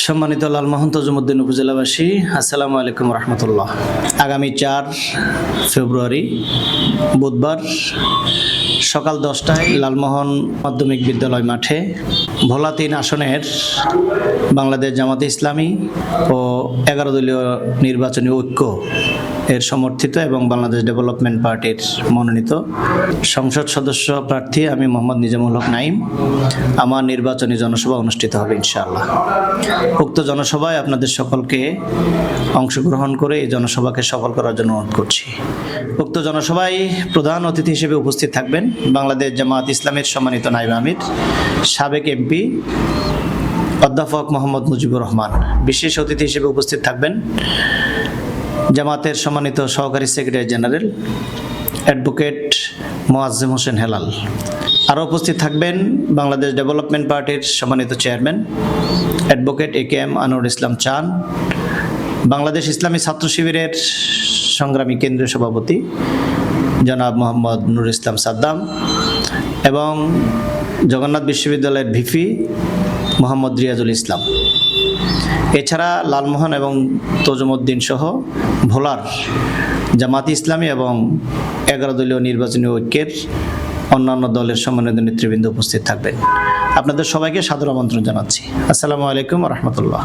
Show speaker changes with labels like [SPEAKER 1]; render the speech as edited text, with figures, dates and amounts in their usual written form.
[SPEAKER 1] সম্মানিত লালমোহন তজুমুদ্দিন উপজেলাবাসী, আসসালামু আলাইকুম রহমতুল্লাহ। আগামী 4 ফেব্রুয়ারি বুধবার সকাল 10টায় লালমোহন মাধ্যমিক বিদ্যালয় মাঠে ভোলা 3 আসনের বাংলাদেশ জামাতে ইসলামী ও 11 দলীয় নির্বাচনী ঐক্য এর সমর্থিত এবং বাংলাদেশ ডেভেলপমেন্ট পার্টির মনোনীত সংসদ সদস্য প্রার্থী আমি মোহাম্মদ নিজামুল হক নাইম আমার নির্বাচনী জনসভা অনুষ্ঠিত হবে ইনশাআল্লাহ। উক্ত জনসভায় আপনাদের সকলকে অংশগ্রহণ করে এই জনসভাকে সফল করার জন্য অনুরোধ করছি। উক্ত জনসভায় প্রধান অতিথি হিসেবে উপস্থিত থাকবেন বাংলাদেশ জামাত ইসলামের সম্মানিত নায়েব আমির সাবেক এমপি অধ্যাপক মোহাম্মদ মুজিবুর রহমান। বিশেষ অতিথি হিসেবে উপস্থিত থাকবেন জামাতের সম্মানিত সহকারী secretary general advocate Moazzem Hossain Helal. আরও উপস্থিত থাকবেন বাংলাদেশ ডেভেলপমেন্ট পার্টির সম্মানিত চেয়ারম্যান অ্যাডভোকেট AKM আনোয়ার ইসলাম চান, বাংলাদেশ ইসলামী ছাত্র শিবিরের সংগ্রামী কেন্দ্রীয় সভাপতি জনাব মোহাম্মদ নুর ইসলাম সাদ্দাম এবং জগন্নাথ বিশ্ববিদ্যালয়ের ভিপি মোহাম্মদ রিয়াজুল ইসলাম। এছাড়া লালমোহন এবং তজুমুদ্দিন সহ ভোলার জামাত ইসলামী এবং 11 দলীয় নির্বাচনী ঐক্যের অন্যান্য দলের সম্মানিত নেতৃবৃন্দ উপস্থিত থাকবেন। আপনাদের সবাইকে সাদর আমন্ত্রণ জানাচ্ছি। আসসালামু আলাইকুম রহমতুল্লাহ।